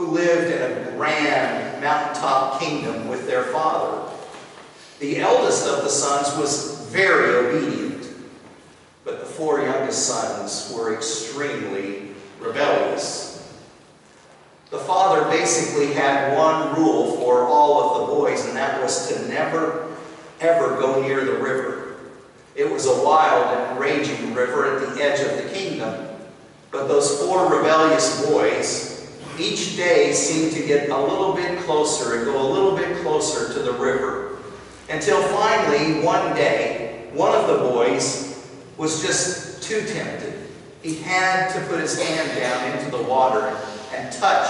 who lived in a grand mountaintop kingdom with their father. The eldest of the sons was very obedient, but the 4 youngest sons were extremely rebellious. The father basically had one rule for all of the boys, and that was to never, ever go near the river. It was a wild and raging river at the edge of the kingdom. But those 4 rebellious boys, each day seemed to get a little bit closer and go a little bit closer to the river. Until finally, one day, one of the boys was just too tempted. He had to put his hand down into the water and touch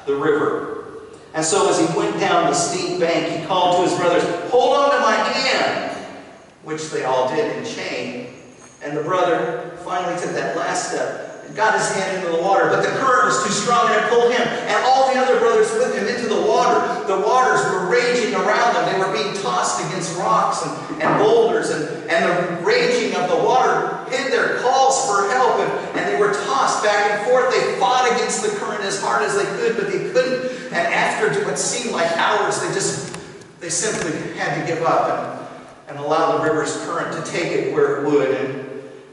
the river. And so as he went down the steep bank, he called to his brothers, "Hold on to my hand," which they all did in chain. And the brother finally took that last step and got his hand into the water, but the current was too strong and it pulled him and all the other brothers with him into the water. The waters were raging around them. They were being tossed against rocks and boulders, and the raging of the water hid their calls for help, and they were tossed back and forth. They fought against the current as hard as they could, but they couldn't. And after what seemed like hours, they simply had to give up and allow the river's current to take it where it would.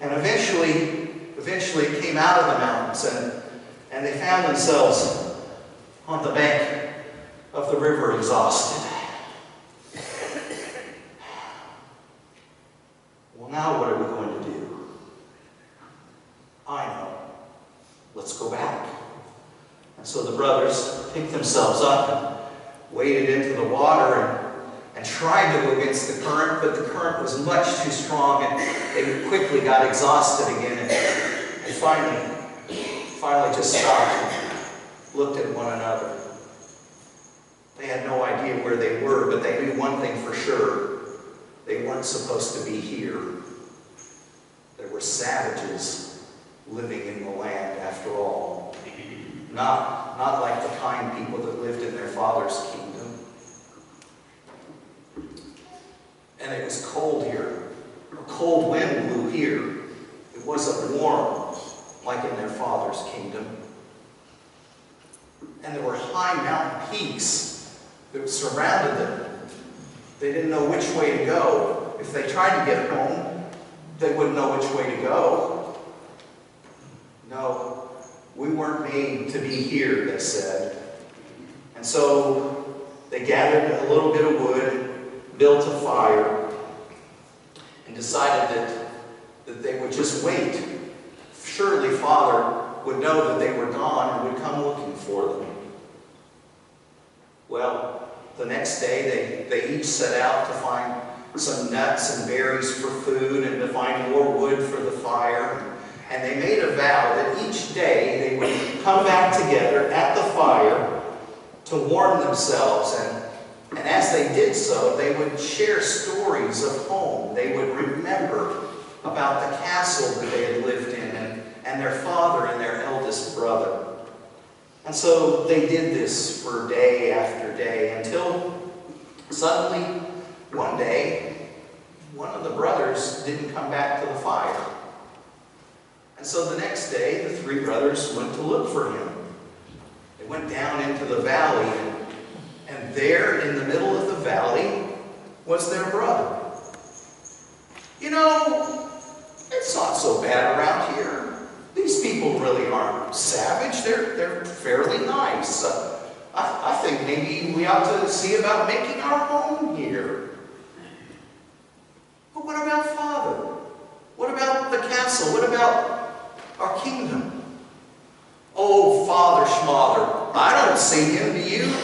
And eventually it came out of the mountains, and they found themselves on the bank of the river, exhausted. Well, now what are we going to do? I know. Let's go back. And so the brothers picked themselves up and waded into the water and tried to go against the current, but the current was much too strong, and they quickly got exhausted again, and finally just stopped and looked at one another. They had no idea where they were, but they knew one thing for sure. They weren't supposed to be here. There were savages living in the land after all. Not like the kind people that lived in their father's kingdom. And it was cold here. A cold wind blew here. It wasn't warm like in their father's kingdom. And there were high mountain peaks that surrounded them. They didn't know which way to go. If they tried to get home, they wouldn't know which way to go. No, we weren't made to be here, they said. And so they gathered a little bit of wood, built a fire, and decided that they would just wait. Surely Father would know that they were gone and would come looking for them. Well, the next day they each set out to find some nuts and berries for food and to find more wood for the fire. And they made a vow that each day they would come back together at the fire to warm themselves. And as they did so, they would share stories of home. They would remember about the castle that they had lived in and their father and their eldest brother. And so they did this for day after day until suddenly one day, one of the brothers didn't come back to the fire. And so the next day, the 3 brothers went to look for him. They went down into the valley, and there in the middle of the valley was their brother. You know, it's not so bad around here. These people really aren't savage. They're fairly nice. I think maybe we ought to see about making our home here. But what about Father? What about the castle? What about our kingdom? Oh, Father Schmother, I don't see him, do you?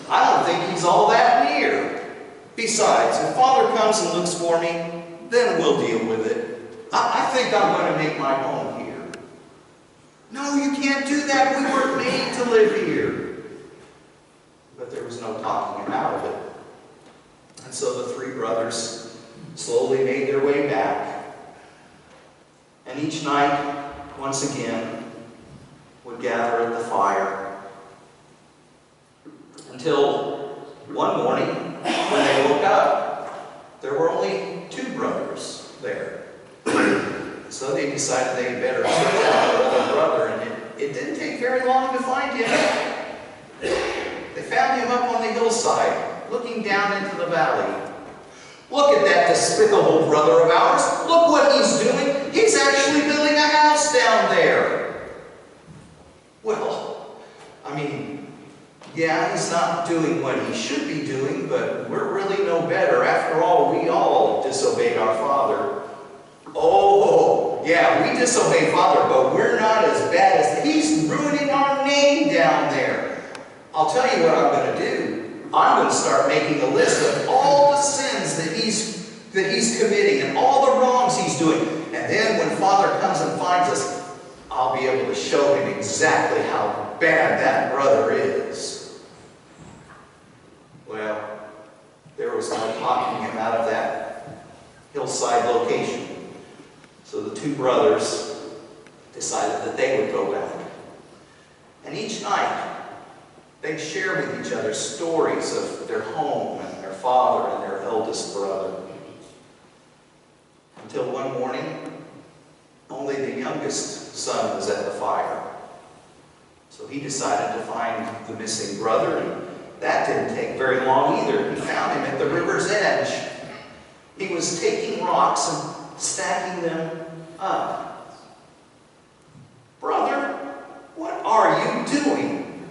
I don't think he's all that near. Besides, if Father comes and looks for me, then we'll deal with it. I think I'm going to make my home here. No, you can't do that. We weren't made to live here. But there was no talking him out of it. And so the 3 brothers slowly made their way back. And each night, once again, would gather at the fire. Until one morning, when they woke up, there were only 2 brothers there. So they decided they'd better search out for their brother, and it didn't take very long to find him. hillside, looking down into the valley. Look at that despicable brother of ours. Look what he's doing. He's actually building a house down there. Well, I mean, yeah, he's not doing what he should be doing, but we're really no better. After all, we all disobeyed our Father. Oh, yeah, we disobeyed Father, but we're not as bad as he's ruining our name down there. I'll tell you what I'm going to do. I'm going to start making a list of all the sins that he's committing and all the wrongs he's doing. And then when Father comes and finds us, I'll be able to show him exactly how bad that brother is. Well, there was no talking him out of that hillside location. So the two brothers decided that they would go back. And each night, they'd share with each other stories of their home and their father and their eldest brother. Until one morning, only the youngest son was at the fire. So he decided to find the missing brother, and that didn't take very long either. He found him at the river's edge. He was taking rocks and stacking them up. "Brother, what are you doing?"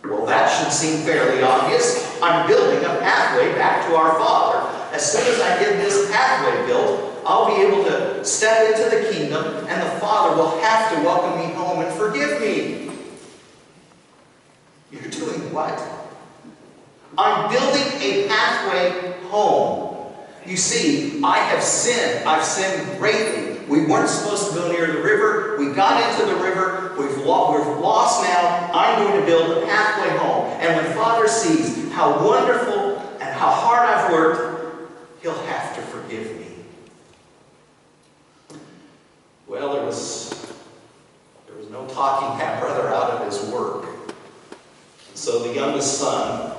"Well, that should seem fairly obvious. I'm building a pathway back to our Father. As soon as I get this pathway built, I'll be able to step into the kingdom, and the Father will have to welcome me home and forgive me." "You're doing what?" "I'm building a pathway home. You see, I have sinned. I've sinned greatly. We weren't supposed to go near the river. We got into the river. We're lost now. I'm going to build a pathway home. And when Father sees how wonderful and how hard I've worked, he'll have to forgive me." Well, there was no talking that brother out of his work. And so the youngest son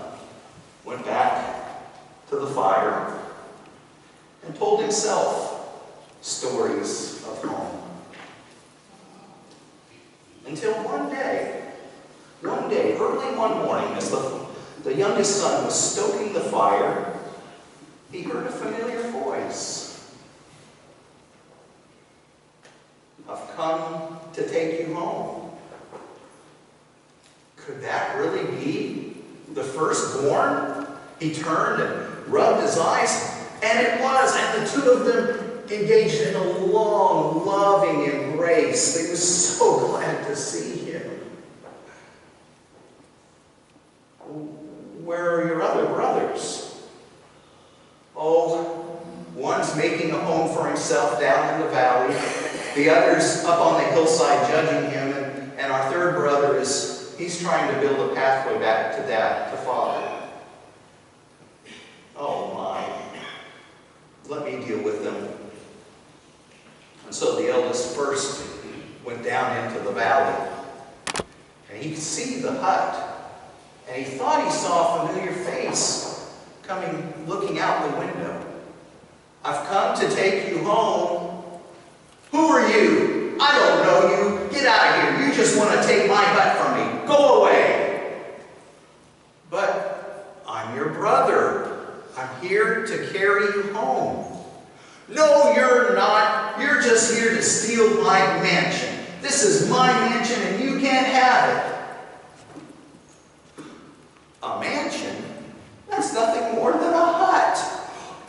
went back to the fire and told himself stories of home. Until one day, early one morning, as the youngest son was stoking the fire, he heard a familiar voice. "I've come to take you home." Could that really be the firstborn? He turned and rubbed his eyes, and it was, and the two of them engaged in a long, loving embrace. They were so glad to see him. "Where are your other brothers?" "Oh, one's making a home for himself down in the valley. The other's up on the hillside judging him, and our third brother he's trying to build a pathway back to Dad, to Father." "Oh my, let me deal with them." And so the eldest first went down into the valley, and he could see the hut, and he thought he saw a familiar face looking out the window. "I've come to take you home." "Who are you? I don't know you. Get out of here. You just want to take my hut from me. Go away." "But I'm your brother. I'm here to carry you home." "No, you're not. You're just here to steal my mansion. This is my mansion and you can't have it." "A mansion? That's nothing more than a hut."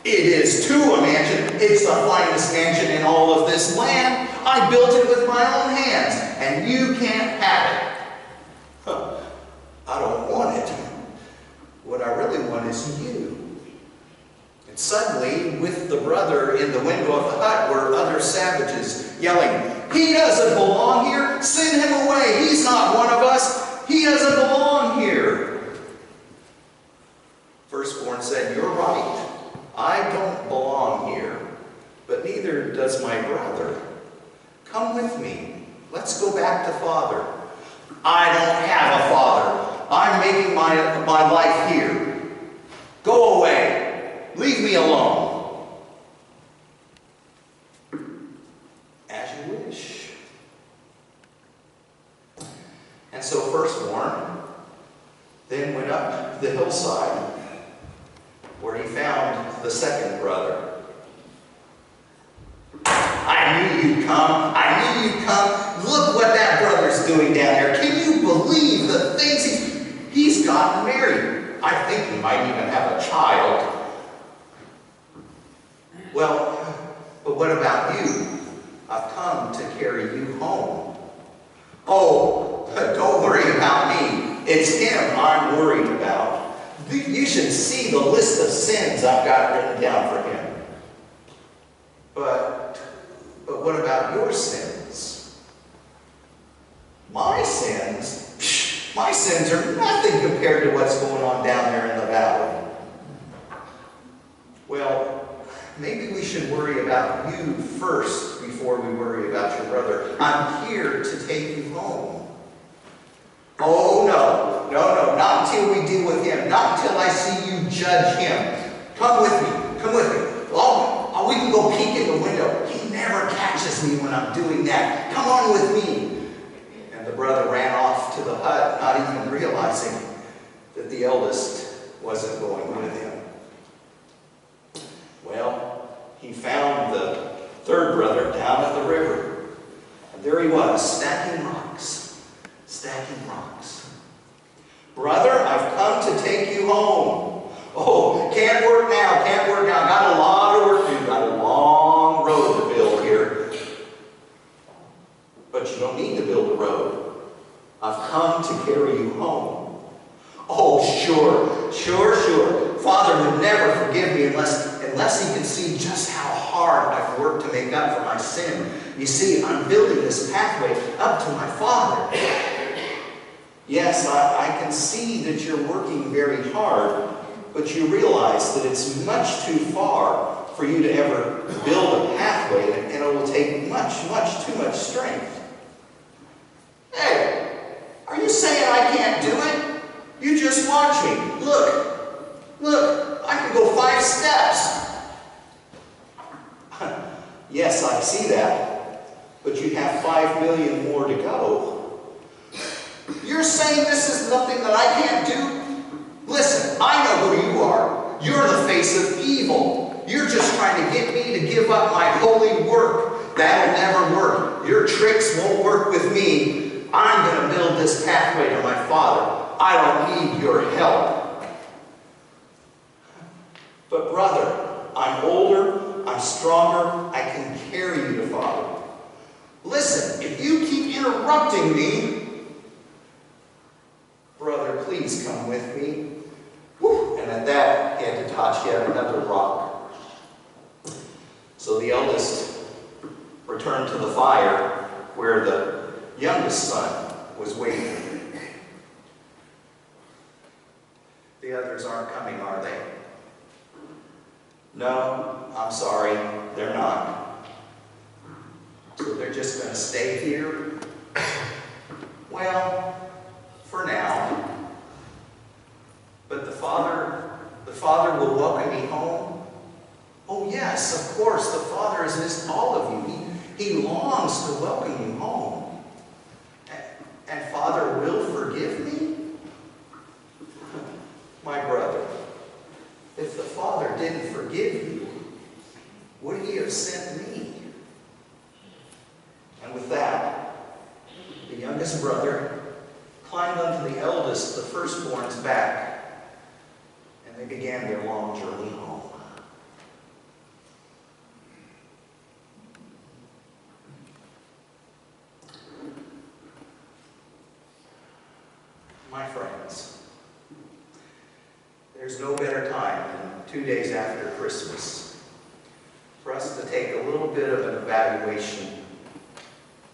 "It is too a mansion. It's the finest mansion in all of this land. I built it with my own hands, and you can't have it." "I don't want it. What I really want is you." And suddenly, with the brother in the window of the hut were other savages yelling, "He doesn't belong here! Send him away! He's not one of us! He doesn't belong here!" Firstborn said, "You're right. I don't belong here, but neither does my brother. Come with me. Let's go back to Father." "I don't have a father. I'm making my life here. Go away. Leave me alone." "As you wish." And so firstborn then went up the hillside where he found the second brother. I knew you'd come. I knew you'd come. Look what that brother's doing down there. Can you believe the things he's gotten married? I think he might even have a child. Well, but what about you? I've come to carry you home. Oh, don't worry about me. It's him I'm worried about. You should see the list of sins I've got written down for him. But what about your sins? My sins? Psh, my sins are nothing compared to what's going on down there in the valley. Well, maybe we should worry about you first before we worry about your brother. I'm here to take you home. Oh, no, not until we deal with him. Not until I see you judge him. Come with me. Oh, we can go peek in the window. He never catches me when I'm doing that. Come on with me. And the brother ran off to the hut, not even realizing that the eldest wasn't going with him. Well, he found the third brother down at the river. And there he was, stacking rocks. Brother, I've come to take you home. Oh, can't work now. Got a lot of work to do. Got a long road to build here. But you don't need to build a road. I've come to carry you home. Oh, sure. Father would never forgive me unless he can see just how hard I've worked to make up for my sin. You see, I'm building this pathway up to my Father. Yes, I can see that you're working very hard, but you realize that it's much too far for you to ever build a pathway, and it will take too much strength. Hey, are you saying I can't do it? You just watch me. Look, I can go 5 steps. Yes, I see that, but you have 5 million more to go. You're saying this is nothing that I can't do? Listen, I know who you are. You're the face of evil. You're just trying to get me to give up my holy work. That'll never work. Your tricks won't work with me. I'm going to build this pathway to my Father. I don't need your help. But brother, I'm older, I'm stronger, I can carry you to Father. Listen, if you keep interrupting me, brother, please come with me. Whew. And at that, he had to touch yet another rock. So the eldest returned to the fire where the youngest son was waiting. The others aren't coming, are they? No, I'm sorry, they're not. So they're just going to stay here? Well, for now. But the Father will welcome me home. Oh yes, of course, the Father has missed all of you. He longs to welcome you home. And Father will forgive me? My brother, if the Father didn't forgive you, would he have sent me? And with that, the youngest brother climbed onto the eldest, the firstborn's back, and they began their long journey home. My friends, there's no better time than 2 days after Christmas for us to take a little bit of an evaluation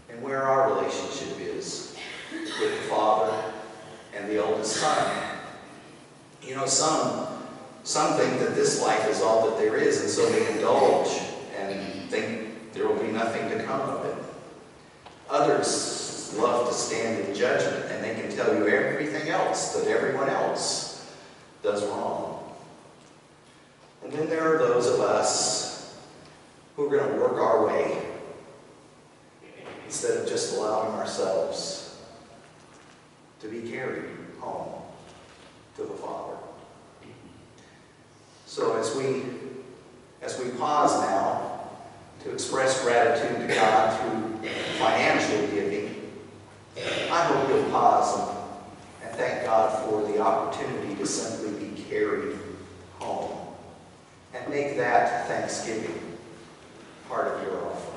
in where our relationship is with the Father and the oldest son. You know, some think that this life is all that there is, and so they indulge and think there will be nothing to come of it. Others love to stand in judgment, and they can tell you everything else that everyone else does wrong. And then there are those of us who are going to work our way instead of just allowing ourselves to be carried home. to the Father. So as we pause now to express gratitude to God through financial giving, I hope you'll pause and thank God for the opportunity to simply be carried home. And make that thanksgiving part of your offering.